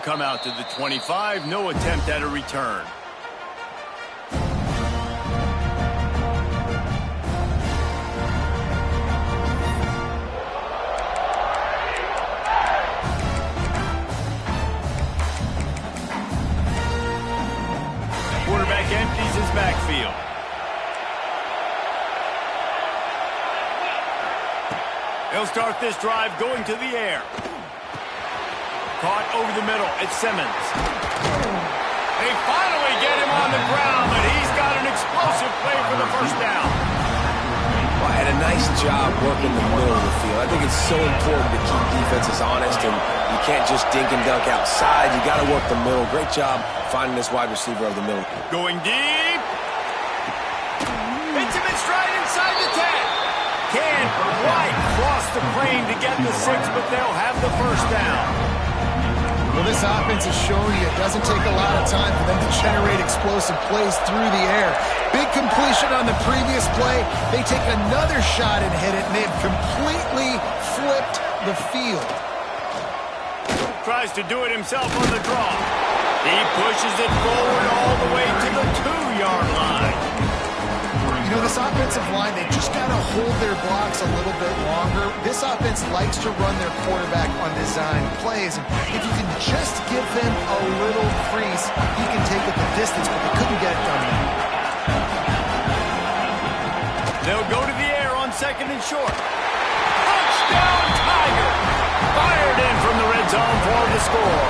come out to the 25. No attempt at a return. Quarterback empties his backfield. He'll start this drive going to the air. Caught over the middle. It's Simmons. They finally get him on the ground, but he's got an explosive play for the first down. Well, and a nice job working the middle of the field. I think it's so important to keep defenses honest, and you can't just dink and dunk outside. You got to work the middle. Great job finding this wide receiver of the middle. Going deep. Hits him in stride inside the 10. Can't quite cross the plane to get the 6, but they'll have the first down. Well, this offense is showing you it doesn't take a lot of time for them to generate explosive plays through the air. Big completion on the previous play. They take another shot and hit it, and they have completely flipped the field. Tries to do it himself on the draw. He pushes it forward all the way to the 2-yard line. You know, this offensive line, they just got to hold their blocks a little bit longer. This offense likes to run their quarterback on design plays. And if you can just give them a little crease, he can take it the distance, but they couldn't get it done there. They'll go to the air on 2nd and short. Touchdown, Tiger! Fired in from the red zone for the score.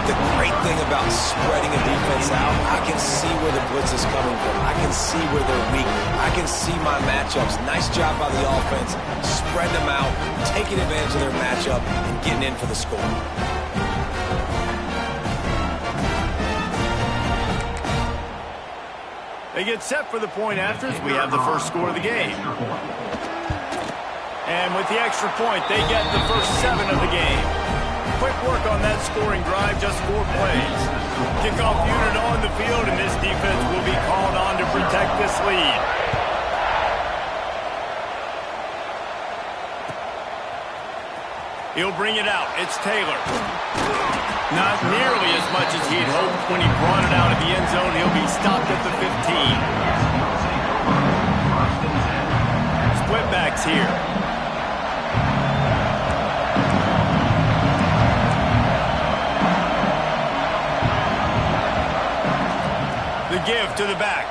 The great thing about spreading a defense out, I can see where the blitz is coming from. I can see where they're weak. I can see my matchups. Nice job by the offense. Spreading them out, taking advantage of their matchup, and getting in for the score. They get set for the point after as we have the first score of the game. And with the extra point, they get the first 7 of the game. Quick work on that scoring drive, just 4 plays. Kickoff unit on the field, and this defense will be called on to protect this lead. He'll bring it out. It's Taylor. Not nearly as much as he'd hoped when he brought it out of the end zone. He'll be stopped at the 15. Split backs here. The give to the back.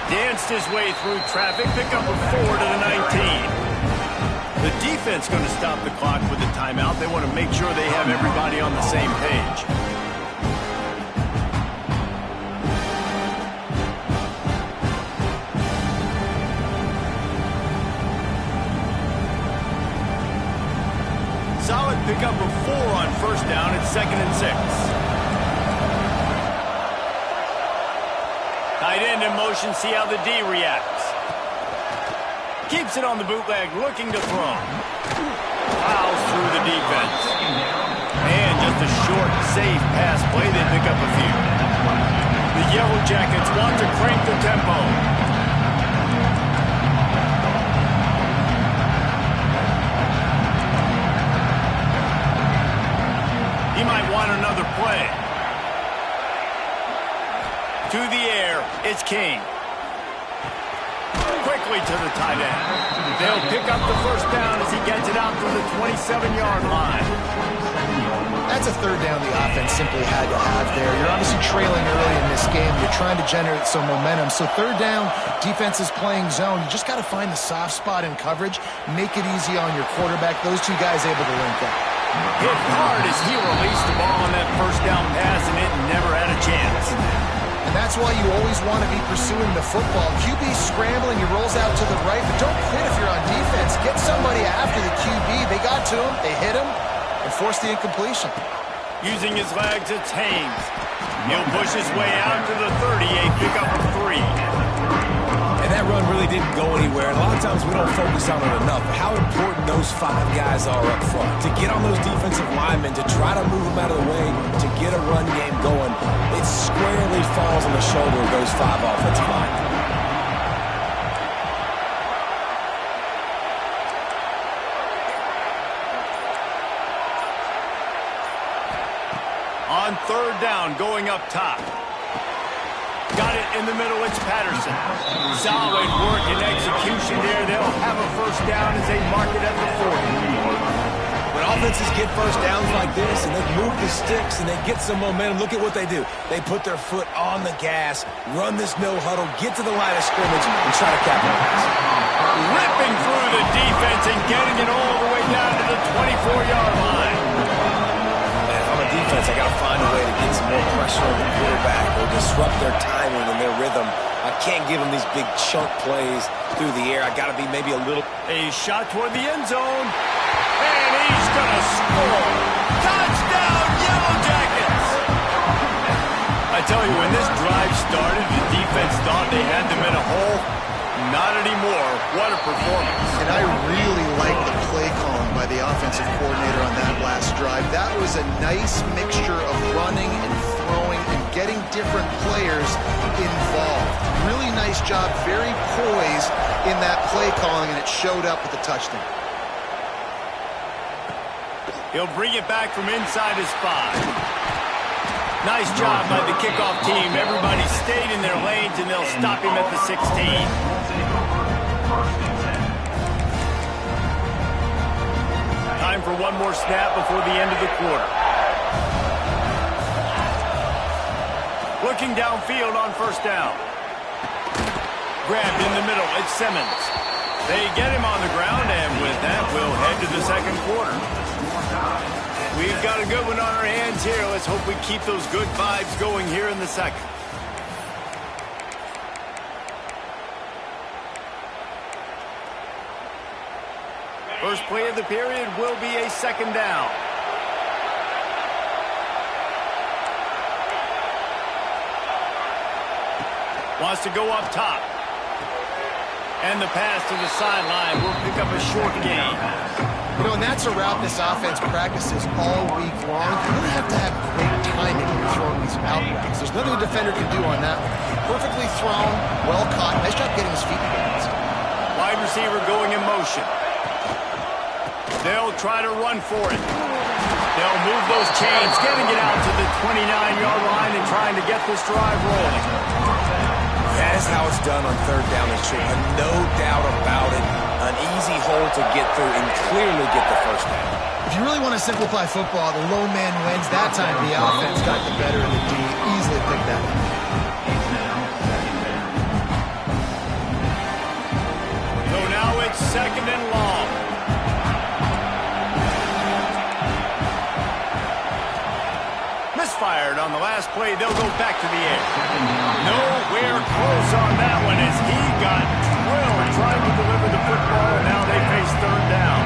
Danced his way through traffic. Pick up a 4 to the 19. The defense going to stop the clock with the timeout. They want to make sure they have everybody on the same page. Solid pickup of 4 on first down. It's 2nd and 6. Tight end in motion. See how the D reacts. Keeps it on the bootleg, looking to throw. Fouls through the defense. And just a short, safe pass play. They pick up a few. The Yellow Jackets want to crank the tempo. He might want another play. To the air, it's King. Quickly to the tight end. They'll pick up the first down as he gets it out to the 27-yard line. That's a third down the offense simply had to have there. You're obviously trailing early in this game. You're trying to generate some momentum. So third down, defense is playing zone. You just got to find the soft spot in coverage, make it easy on your quarterback. Those two guys able to link up. Hit hard as he released the ball on that first down pass, and it never had a chance. And that's why you always want to be pursuing the football. QB scrambling, he rolls out to the right, but don't quit if you're on defense. Get somebody after the QB. They got to him, they hit him, and forced the incompletion. Using his legs, it's Haynes. He'll push his way out to the 38, pick up a 3. And that run really didn't go anywhere. And a lot of times we don't focus on it enough. How important those 5 guys are up front. To get on those defensive linemen, to try to move them out of the way, to get a run game going, it squarely falls on the shoulder of those 5 offensive linemen. third down going up top. Got it in the middle, it's Patterson. Solid work and execution there. They'll have a first down as they mark it at the 40. When offenses get first downs like this and they move the sticks and they get some momentum, look at what they do. They put their foot on the gas, run this no huddle, get to the line of scrimmage, and try to capitalize. Ripping through the defense and getting it all the way down to the 24-yard line. And if I'm a defense, I got to find a way to get some more pressure on the quarterback or disrupt their timing and their rhythm. I can't give them these big chunk plays through the air. I got to be maybe a little... A shot toward the end zone. And he's going to score. Touchdown, Yellow Jackets! I tell you, when this drive started, the defense thought they had them in a hole. Not anymore. What a performance. And I really like the play calling by the offensive coordinator on that last drive. That was a nice mixture of running and throwing and getting different players involved. Really nice job, very poised in that play calling, and it showed up with the touchdown. He'll bring it back from inside his 5. Nice job by the kickoff team. Everybody stayed in their lanes, and they'll stop him at the 16. Time for one more snap before the end of the quarter. Looking downfield on first down. Grabbed in the middle. It's Simmons. They get him on the ground, and with that, we'll head to the second quarter. We've got a good one on our hands here. Let's hope we keep those good vibes going here in the second. First play of the period will be a second down. Wants to go up top. And the pass to the sideline will pick up a short gain. You know, and that's a route this offense practices all week long. You really have to have great timing when you're throwing these out routes. There's nothing a defender can do on that one. Perfectly thrown, well caught. Nice job getting his feet in the Wide receiver going in motion. They'll try to run for it. They'll move those chains, getting it out to the 29-yard line and trying to get this drive rolling. That is how it's done on third down and short. No doubt about it. An easy hole to get through and clearly get the first down. If you really want to simplify football, the low man wins. That time the offense got the better of the D. Easily picked that one. So now it's second and long. Misfired on the last play. They'll go back to the air. Nowhere close on that one as he got drilled trying to deliver the football, and now they face third down.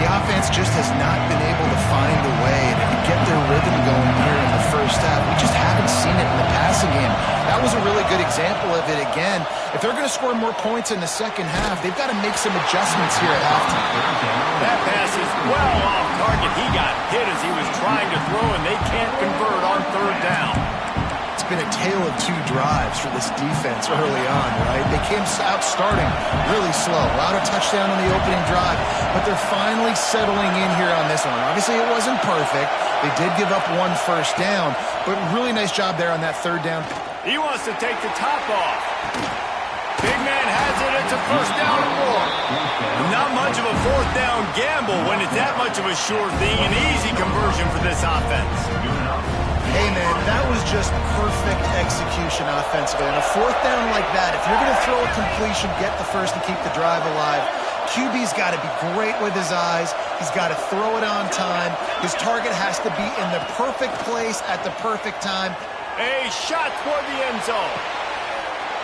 The offense just has not been able to find a way to get their rhythm going here in the first half. We just haven't seen it in the passing game. That was a really good example of it again. If they're going to score more points in the second half, they've got to make some adjustments here at halftime. That pass is well off target. He got hit as he was trying to throw, and they can't convert on third down. It's been a tale of two drives for this defense early on, right? They came out starting really slow. A lot of touchdown on the opening drive, but they're finally settling in here on this one. Obviously, it wasn't perfect. They did give up one first down, but really nice job there on that third down. He wants to take the top off. Big man has it. It's a first down and more. Not much of a fourth down gamble when it's that much of a sure thing. An easy conversion for this offense. Hey, man, that was just perfect execution offensively. On a fourth down like that, if you're going to throw a completion, get the first and keep the drive alive. QB's got to be great with his eyes. He's got to throw it on time. His target has to be in the perfect place at the perfect time. A shot toward the end zone.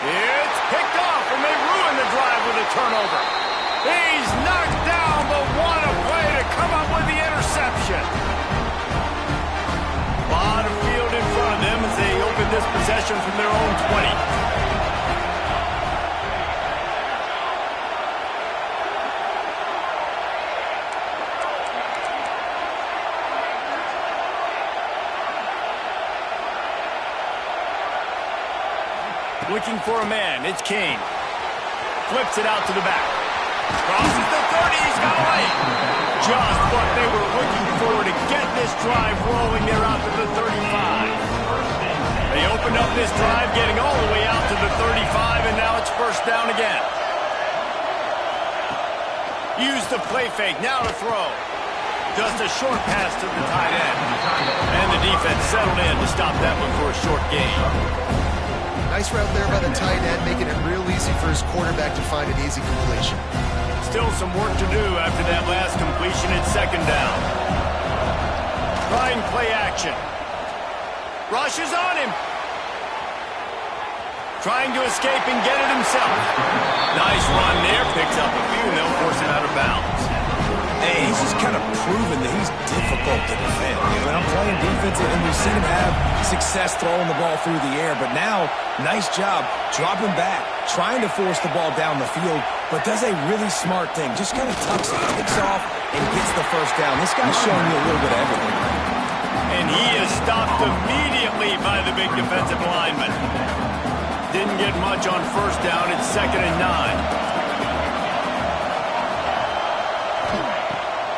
It's picked off, and they ruin the drive with a turnover. He's knocked down, but what a play to come up with the interception. A lot of field in front of them as they open this possession from their own 20. Looking for a man, it's Kane. Flips it out to the back. Crosses the 30, he's got away. Just what they were looking for to get this drive rolling. They're out to the 35. They opened up this drive, getting all the way out to the 35, and now it's first down again. Use the play fake, now to throw. Just a short pass to the tight end. And the defense settled in to stop that one for a short gain. Nice route there by the tight end, making it real easy for his quarterback to find an easy completion. Still some work to do after that last completion. It's second down. Trying play action. Rushes on him. Trying to escape and get it himself. Nice run there. Picks up a few, and they'll force it out of bounds. Hey, he's just kind of proven that he's difficult to defend. When I'm playing defense, and we've seen him have success throwing the ball through the air, but now, nice job dropping back, trying to force the ball down the field, but does a really smart thing. Just kind of tucks it, kicks off, and gets the first down. This guy's showing you a little bit of everything. And he is stopped immediately by the big defensive lineman. Didn't get much on first down. It's 2nd and 9.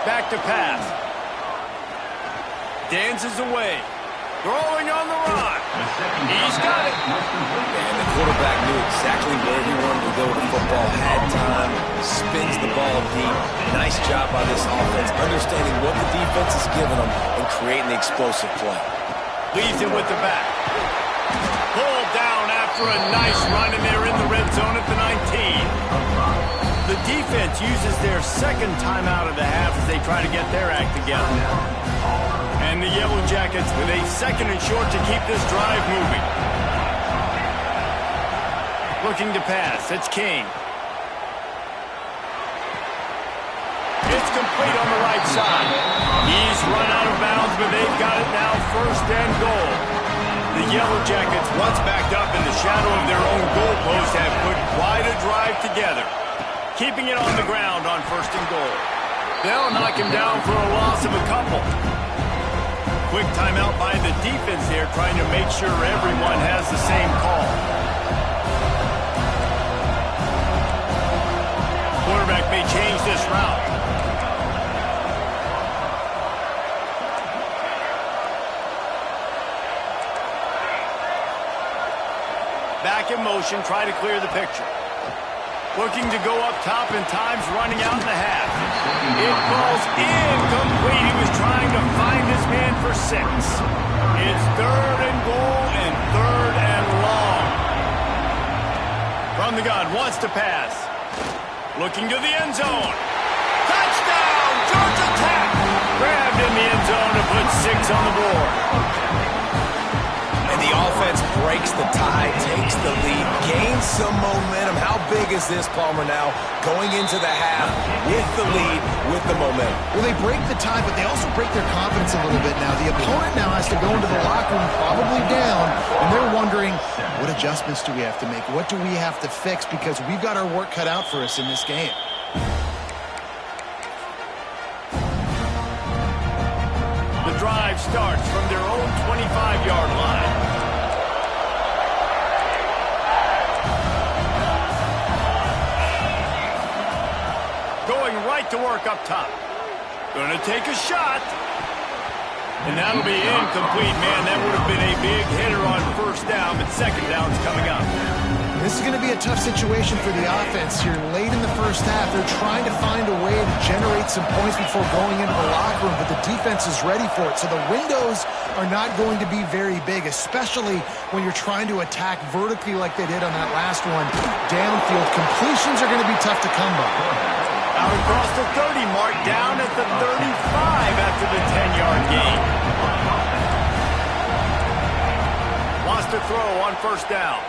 Back to pass. Dances away. Throwing on the run. He's got it. And the quarterback knew exactly where he wanted to go with the football. Had time. Spins the ball deep. Nice job by this offense, understanding what the defense is giving them and creating the explosive play. Leaves it with the back. Pulled down after a nice run, and they're in the red zone at the 19. The defense uses their second timeout of the half as they try to get their act together. And the Yellow Jackets with a 2nd and short to keep this drive moving. Looking to pass. It's King. It's complete on the right side. He's run out of bounds, but they've got it now, 1st and goal. The Yellow Jackets, once backed up in the shadow of their own goalpost, have put quite a drive together. Keeping it on the ground on 1st and goal. They'll knock him down for a loss of a couple. Quick timeout by the defense there, trying to make sure everyone has the same call. Quarterback may change this route. Back in motion, try to clear the picture. Looking to go up top, and time's running out in the half. It falls incomplete. He was trying to find his man for 6. It's 3rd and goal and 3rd and long. From the gun, wants to pass. Looking to the end zone. Touchdown, Georgia Tech. Grabbed in the end zone to put 6 on the board. And the offense breaks the tie, takes the lead, gains some momentum. How big is this, Palmer, now? Going into the half with the lead, with the momentum. Well, they break the tie, but they also break their confidence a little bit now. The opponent now has to go into the locker room probably down, and they're wondering, what adjustments do we have to make? What do we have to fix? Because we've got our work cut out for us in this game. The drive starts from their own 25-yard line. Going right to work up top. Going to take a shot. And that'll be incomplete, man. That would have been a big hitter on first down, but second down's coming up. This is going to be a tough situation for the offense here. Late in the first half, they're trying to find a way to generate some points before going into the locker room, but the defense is ready for it. So the windows are not going to be very big, especially when you're trying to attack vertically like they did on that last one. Downfield completions are going to be tough to come by. Out across the 30 mark, down at the 35 after the 10-yard gain. Wants to throw on first down.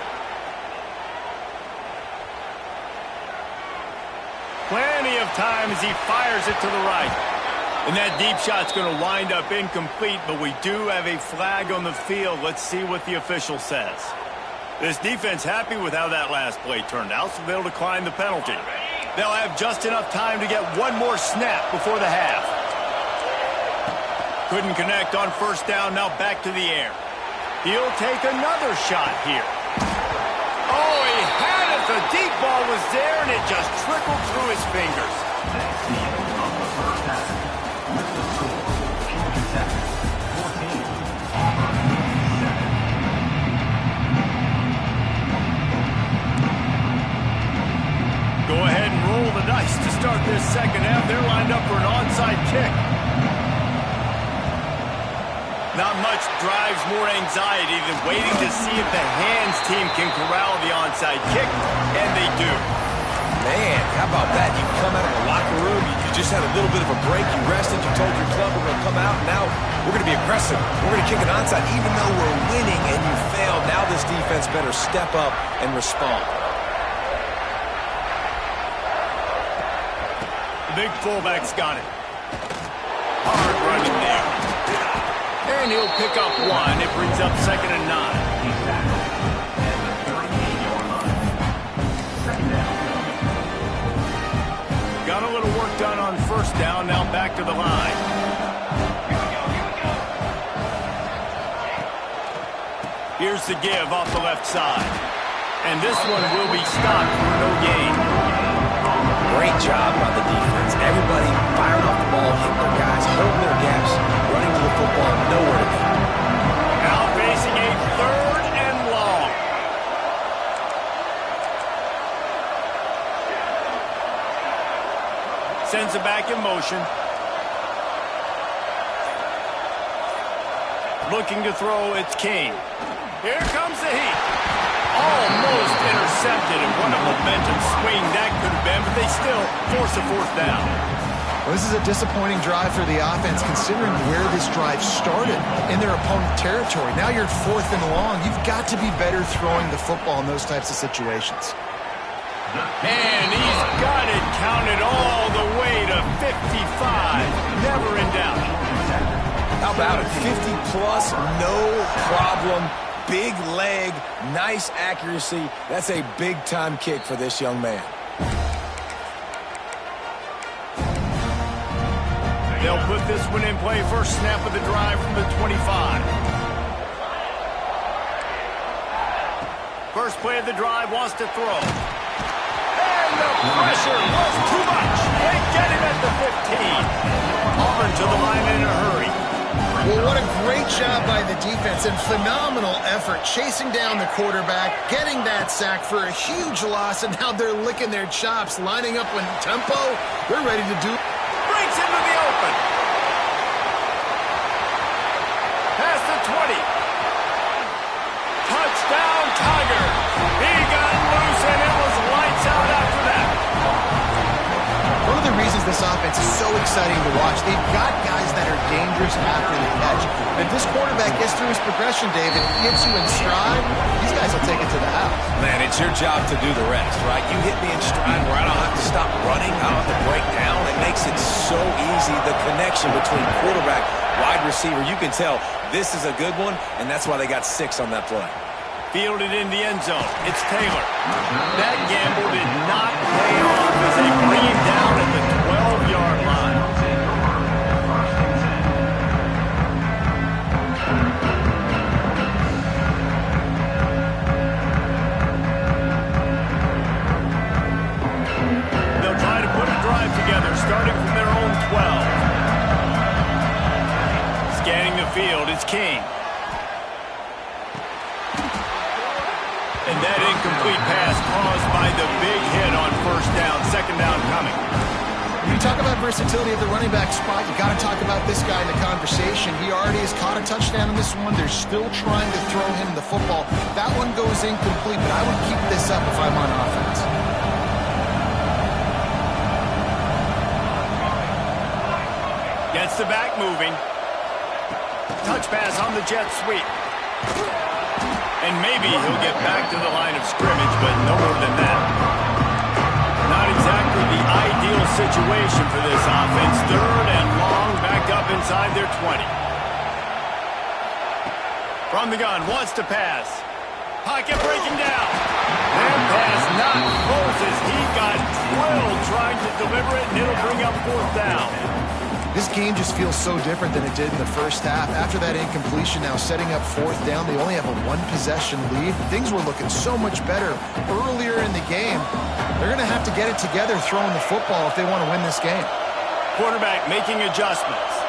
Plenty of time as he fires it to the right. And that deep shot's going to wind up incomplete, but we do have a flag on the field. Let's see what the official says. This defense happy with how that last play turned out, so they'll decline the penalty. They'll have just enough time to get one more snap before the half. Couldn't connect on first down, now back to the air. He'll take another shot here. Oh, he had it. The deep ball was there, and it just trickled through his fingers. start this second half. They're lined up for an onside kick. Not much drives more anxiety than waiting to see if the hands team can corral the onside kick, and they do. Man, how about that? You come out of the locker room, you just had a little bit of a break, you rested, you told your club we're going to come out, and now we're going to be aggressive. We're going to kick an onside, even though we're winning and you failed. Now this defense better step up and respond. The big fullback's got it. Hard running there. And he'll pick up one. It brings up 2nd and 9. Got a little work done on 1st down. Now back to the line. Here's the give off the left side. And this one will be stopped for no gain. Great job by the defense. Everybody firing off the ball, hitting their guys, holding their gaps, running to the football, nowhere to go. Now facing a 3rd and long. Sends it back in motion. Looking to throw, it's King. Here comes the heat. Almost intercepted, and what a momentum swing that could have been, but they still force a 4th down. Well, this is a disappointing drive for the offense, considering where this drive started in their opponent territory. Now you're at 4th and long. You've got to be better throwing the football in those types of situations. And he's got it counted all the way to 55. Never in doubt. How about it? 50-plus, no problem. Big leg, nice accuracy. That's a big-time kick for this young man. They'll put this one in play. First snap of the drive from the 25. First play of the drive, wants to throw. And the pressure was too much. They get him at the 15. Auburn to the line in a hurry. Well, what a great job by the defense and phenomenal effort chasing down the quarterback, getting that sack for a huge loss, and now they're licking their chops, lining up in tempo. They're ready to do. Breaks into the open. Past the 20. Touchdown, Tiger. He got loose, and it was lights out after that. One of the reasons this offense is so exciting to watch, they've got guys that are dangerous after the catch. If this quarterback gets through his progression, David, gets you in stride, these guys will take it to the house. Man, it's your job to do the rest, right? You hit me in stride where I don't have to stop running, I don't have to break down. It makes it so easy, the connection between quarterback, wide receiver. You can tell this is a good one, and that's why they got 6 on that play. Fielded in the end zone. It's Taylor. That gamble did not pay off as they bring him down at the 12-yard line. They'll try to put a drive together, starting from their own 12. Scanning the field, it's King. And that incomplete pass caused by the big hit on 1st down, 2nd down coming. When you talk about versatility at the running back spot, you got to talk about this guy in the conversation. He already has caught a touchdown in this one. They're still trying to throw him the football. That one goes incomplete, but I would keep this up if I'm on offense. Gets the back moving. Touch pass on the jet sweep. And maybe he'll get back to the line of scrimmage, but no more than that. Not exactly the ideal situation for this offense. 3rd and long, back up inside their 20. From the gun, wants to pass. Pocket breaking down. And pass not Moses. He got drilled trying to deliver it, and it'll bring up 4th down. This game just feels so different than it did in the first half. After that incompletion, now setting up 4th down, they only have a 1-possession lead. Things were looking so much better earlier in the game. They're going to have to get it together throwing the football if they want to win this game. Quarterback making adjustments.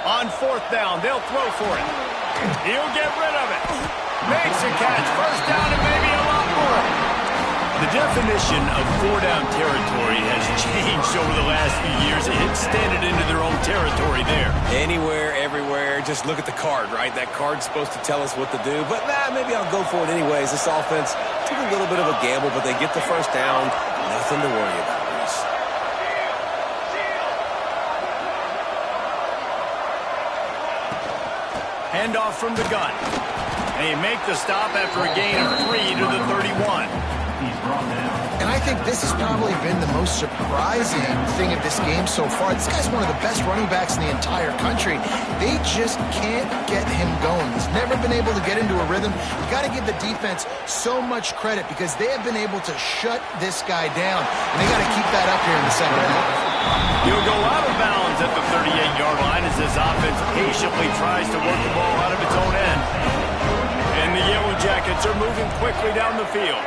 On fourth down, they'll throw for it. He'll get rid of it. Makes a catch. First down and maybe a lot more. The definition of four-down territory has changed over the last few years. It extended into their own territory there. Anywhere, everywhere, just look at the card, right? That card's supposed to tell us what to do, but maybe I'll go for it anyways. This offense took a little bit of a gamble, but they get the first down. Nothing to worry about, Reese. Handoff from the gun. They make the stop after a gain of 3 to the 31. And I think this has probably been the most surprising thing of this game so far. This guy's one of the best running backs in the entire country. They just can't get him going. He's never been able to get into a rhythm. You got to give the defense so much credit because they have been able to shut this guy down. And they got to keep that up here in the second half. He'll go out of bounds at the 38-yard line as this offense patiently tries to work the ball out of its own end. And the Yellow Jackets are moving quickly down the field.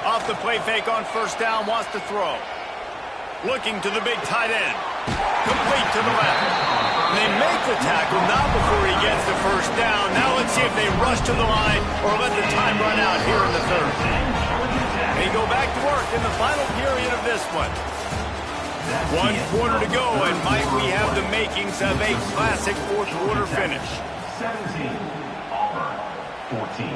Off the play fake on first down, wants to throw. Looking to the big tight end. Complete to the left. And they make the tackle not before he gets the first down. Now let's see if they rush to the line or let the time run out here in the third. They go back to work in the final period of this one. 1 quarter to go, and might we have the makings of a classic fourth quarter finish. 17, Auburn, 14.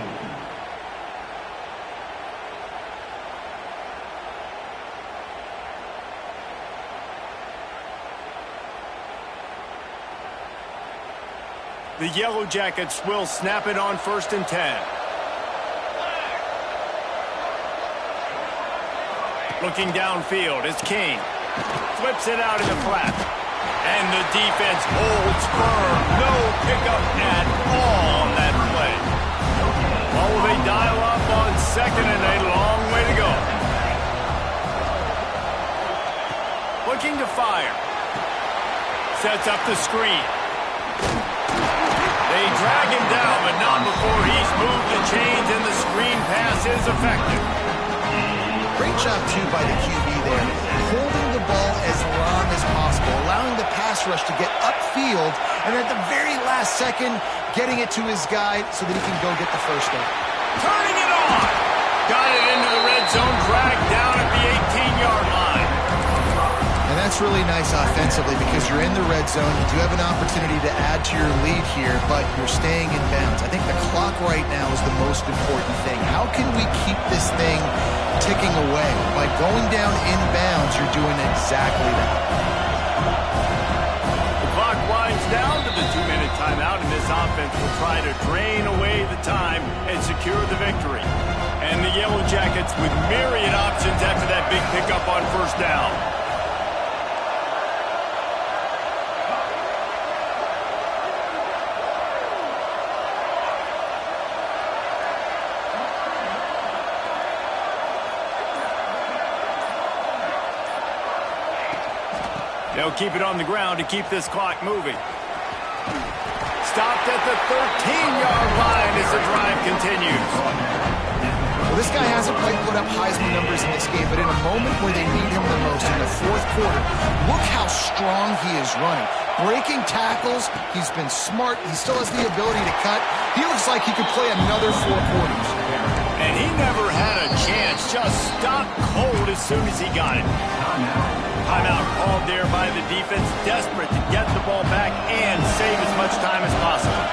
The Yellow Jackets will snap it on 1st and 10. Looking downfield, it's King. Flips it out in the flat. And the defense holds firm. No pickup at all on that play. Well, will they dial up on 2nd and a long way to go? Looking to fire. Sets up the screen. They drag him down, but not before he's moved the chains and the screen pass is effective. Great job, too, by the QB there. Holding the ball as long as possible, allowing the pass rush to get upfield, and at the very last second, getting it to his guy so that he can go get the first down. Turning it on. Got it into the red zone, dragged down at the 18-yard line. And that's really nice offensively because you're in the red zone. You do have an opportunity to add to your lead here, but you're staying in bounds. I think the clock right now is the most important thing. How can we keep this thing ticking away? By going down in bounds, you're doing exactly that. The clock winds down to the 2-minute timeout, and this offense will try to drain away the time and secure the victory. And the Yellow Jackets with myriad options after that big pickup on first down. They'll keep it on the ground to keep this clock moving. Stopped at the 13-yard line as the drive continues. Well, this guy hasn't quite put up Heisman numbers in this game, but in a moment where they need him the most in the fourth quarter, look how strong he is running. Breaking tackles, he's been smart, he still has the ability to cut. He looks like he could play another 4 quarters. And he never had a chance, just stopped cold as soon as he got it. Timeout called there by the defense, desperate to get the ball back and save as much time as possible.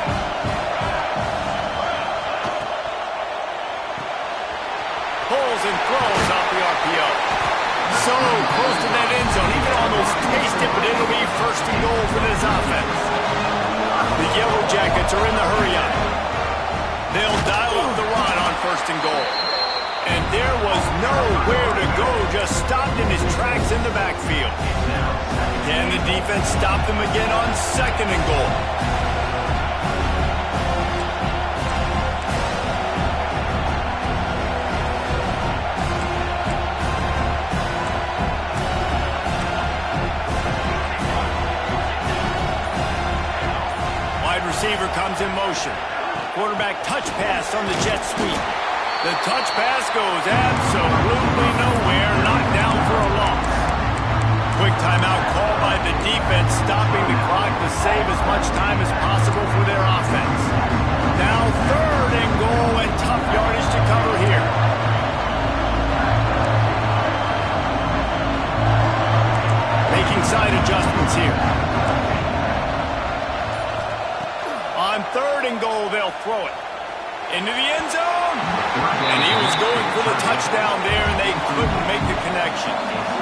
Pulls and throws off the RPO. So close to that end zone, he can almost taste it, but it'll be 1st and goal for this offense. The Yellow Jackets are in the hurry-up. They'll dial up the run on 1st and goal. And there was nowhere to go, just stopped in his tracks in the backfield. Can the defense stop them again on 2nd and goal? Wide receiver comes in motion. Quarterback touch pass on the jet sweep. The touch pass goes absolutely nowhere, knocked down for a loss. quick timeout called by the defense, stopping the clock to save as much time as possible for their offense. Now 3rd and goal, and tough yardage to cover here. Making side adjustments here. On 3rd and goal, they'll throw it into the end zone. And he was going for the touchdown there, and they couldn't make the connection.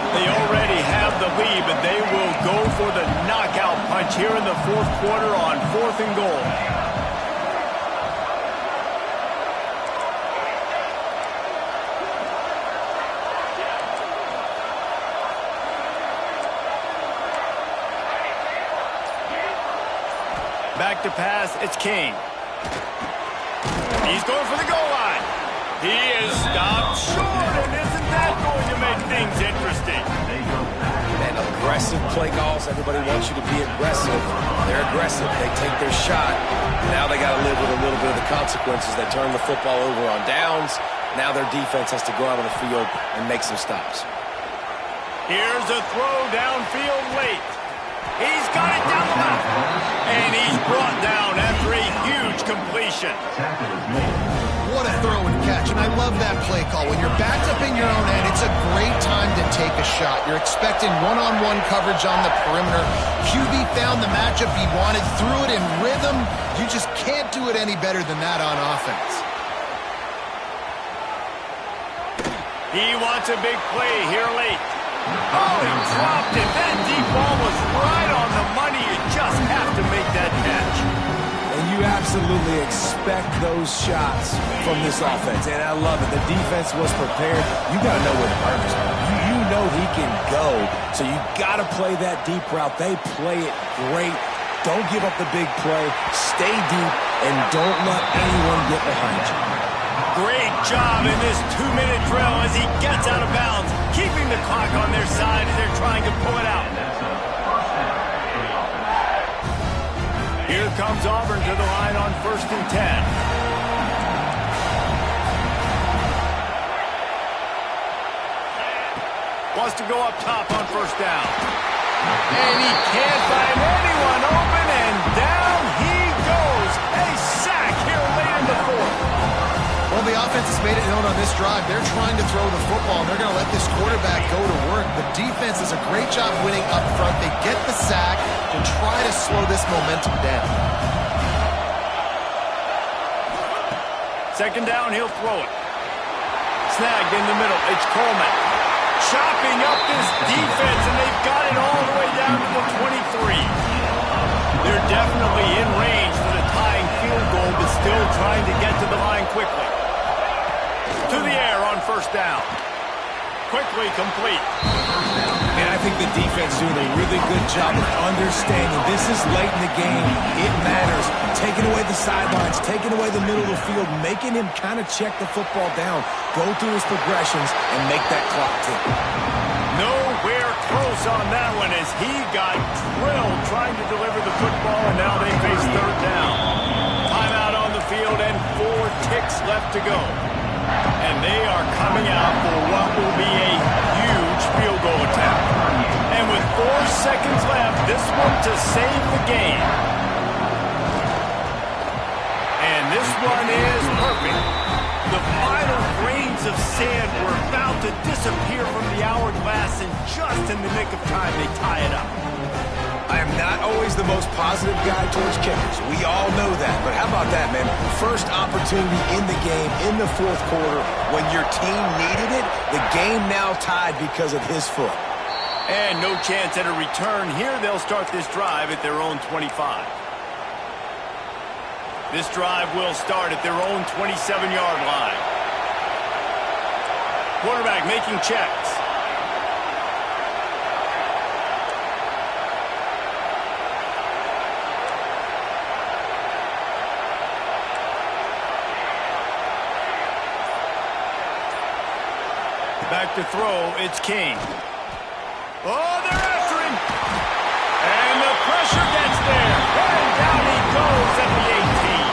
They already have the lead, but they will go for the knockout punch here in the 4th quarter on 4th and goal. Back to pass, it's King. He's going for the goal line. He is stopped short, and isn't that going to make things interesting? And aggressive play calls. Everybody wants you to be aggressive. They're aggressive. They take their shot. Now they got to live with a little bit of the consequences. They turn the football over on downs. Now their defense has to go out on the field and make some stops. Here's a throw downfield late. He's got it down the left. And he's brought down after a huge completion. What a throw and catch, and I love that play call. When you're backed up in your own end, it's a great time to take a shot. You're expecting one-on-one coverage on the perimeter. QB found the matchup he wanted, threw it in rhythm. You just can't do it any better than that on offense. He wants a big play here late. Oh, he dropped it. That deep ball was right on the money. You just have to make that catch. And you absolutely expect those shots from this offense. And I love it. The defense was prepared. You got to know where the burgers are. You know he can go. So you got to play that deep route. They play it great. Don't give up the big play. Stay deep and don't let anyone get behind you. Great job in this 2-minute drill as he gets out of bounds, keeping the clock on their side as they're trying to pull it out. Here comes Auburn to the line on 1st and 10. Wants to go up top on 1st down. And he can't find anyone open, and down he goes. A sack here late in the 4th. Well, the offense has made it known on this drive. They're trying to throw the football, and they're going to let this quarterback go to work. The defense does a great job winning up front. They get the sack to try to slow this momentum down. 2nd down, he'll throw it. Snagged in the middle. It's Coleman. Chopping up this defense, and they've got it all the way down to the 23. They're definitely in range for the tying field goal, but still trying to get to the line quickly. To the air on 1st down. Quickly complete. And I think the defense doing a really good job of understanding this is late in the game. It matters. Taking away the sidelines, taking away the middle of the field, making him kind of check the football down, go through his progressions, and make that clock tick. Nowhere close on that one as he got drilled trying to deliver the football, and now they face 3rd down. Timeout on the field and 4 ticks left to go. And they are coming out for what will be a huge field goal attempt. And with 4 seconds left, this one to save the game. And this one is perfect. The final grains of sand were about to disappear from the hourglass, and just in the nick of time, they tie it up. I am not always the most positive guy towards kickers. We all know that. But how about that, man? First opportunity in the game, in the 4th quarter, when your team needed it, the game now tied because of his foot. And no chance at a return here. They'll start this drive at their own 25. This drive will start at their own 27-yard line. Quarterback making checks. Back to throw, it's King. Oh, they're after him! And the pressure gets there. And down he goes at the 18.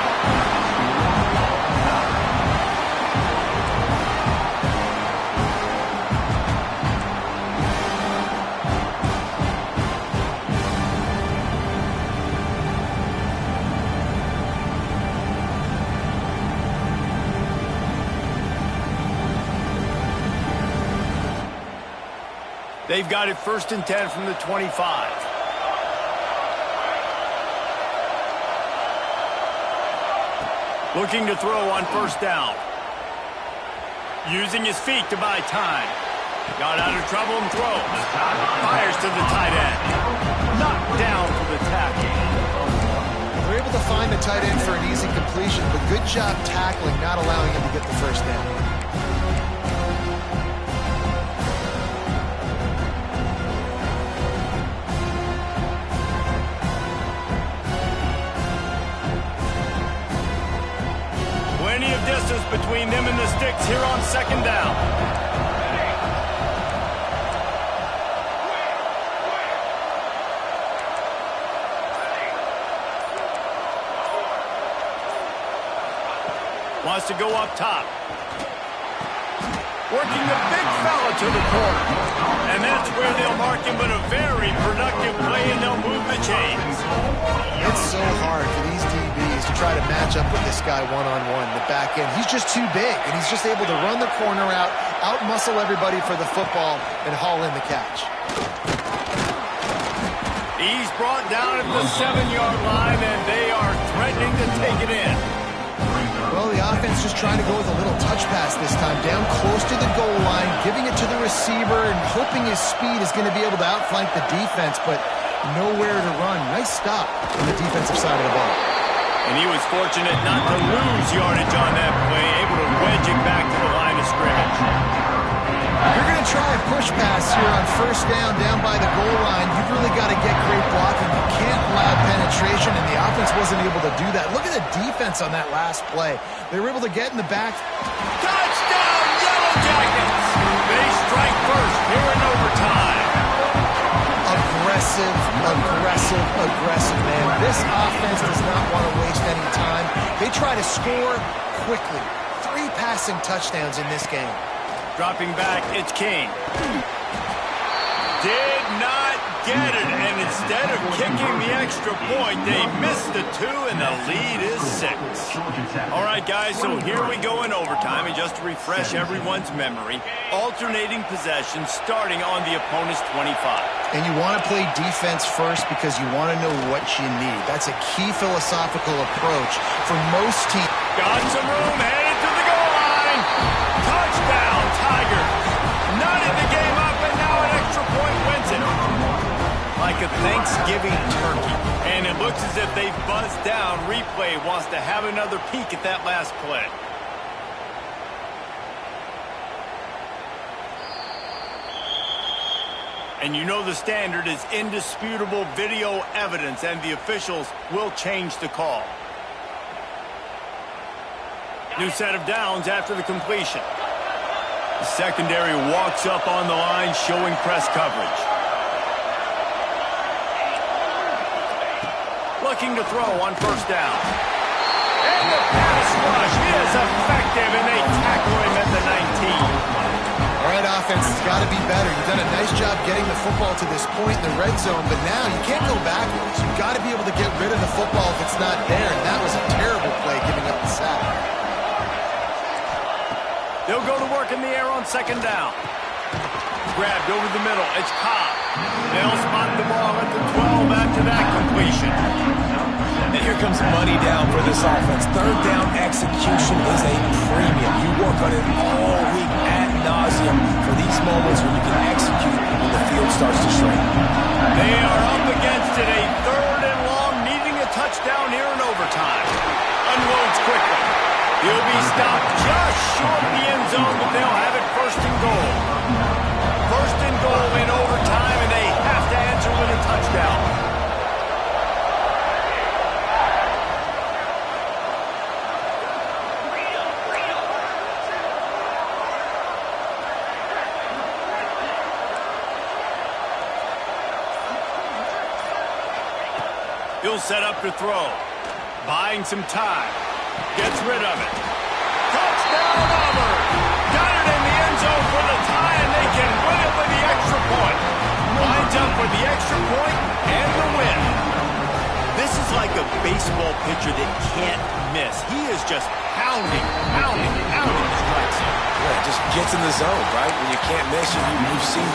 They've got it 1st and 10 from the 25. Looking to throw on 1st down. Using his feet to buy time. Got out of trouble and throws. Fires to the tight end. Knocked down for the tackle. They're able to find the tight end for an easy completion, but good job tackling, not allowing him to get the 1st down. Plenty of distance between them and the sticks here on 2nd down. Wants to go up top. Working the big fella to the corner. And that's where they'll mark him, but a very productive play, and they'll move the chains. It's so hard for these DBs to try to match up with this guy one-on-one, the back end. He's just too big, and he's just able to run the corner out-muscle everybody for the football, and haul in the catch. He's brought down at the 7-yard line, and they are threatening to take it in. Well, the offense just trying to go with a little touch pass this time, down close to the goal line, giving it to the receiver and hoping his speed is going to be able to outflank the defense, but nowhere to run. Nice stop on the defensive side of the ball. And he was fortunate not to lose yardage on that play, able to wedge it back to the line of scrimmage. You're going to try a push pass here on 1st down by the goal line. You've really got to get great blocking. You can't allow penetration, and the offense wasn't able to do that. Look at the defense on that last play. They were able to get in the back. Touchdown, Yellow Jackets! They strike first here in overtime. Aggressive, man. This offense does not want to waste any time. They try to score quickly. 3 passing touchdowns in this game. Dropping back, it's King. Did not get it, and instead of kicking the extra point, they missed the 2, and the lead is 6. All right, guys, so here we go in overtime, and just to refresh everyone's memory, alternating possession starting on the opponent's 25. And you want to play defense first because you want to know what you need. That's a key philosophical approach for most teams. Got some room, headed to the goal line. Touchdown, Tigers. Knotted the game up, and now an extra point wins it. Like a Thanksgiving turkey. And it looks as if they've buzzed down. Replay wants to have another peek at that last play. And you know the standard is indisputable video evidence, and the officials will change the call. New set of downs after the completion. The secondary walks up on the line, showing press coverage. Looking to throw on 1st down. And the pass rush is effective, and they tackle him at the 19. All right, offense, it's got to be better. You've done a nice job getting the football to this point in the red zone, but now you can't go backwards. You've got to be able to get rid of the football if it's not there, and that was a terrible play, giving up the sack. They'll go to work in the air on 2nd down. Grabbed over the middle. It's Cobb. They'll spot the ball at the 12 after that completion. And here comes money down for this offense. 3rd down execution is a premium. You work on it all week ad nauseum for these moments when you can execute when the field starts to shrink. They are up against it. A 3rd and long, needing a touchdown here in overtime. Unloads quickly. He'll be stopped just short of the end zone, but they'll have it 1st and goal. 1st and goal in overtime, and they have to answer with a touchdown. He'll set up to throw. Buying some time. Gets rid of it. Touchdown, Auburn! Got it in the end zone for the tie, and they can win it with the extra point. Lines up for the extra point and the win. This is like a baseball pitcher that can't miss. He is just pounding the strike zone. Yeah, just gets in the zone, right? When you can't miss, you've seen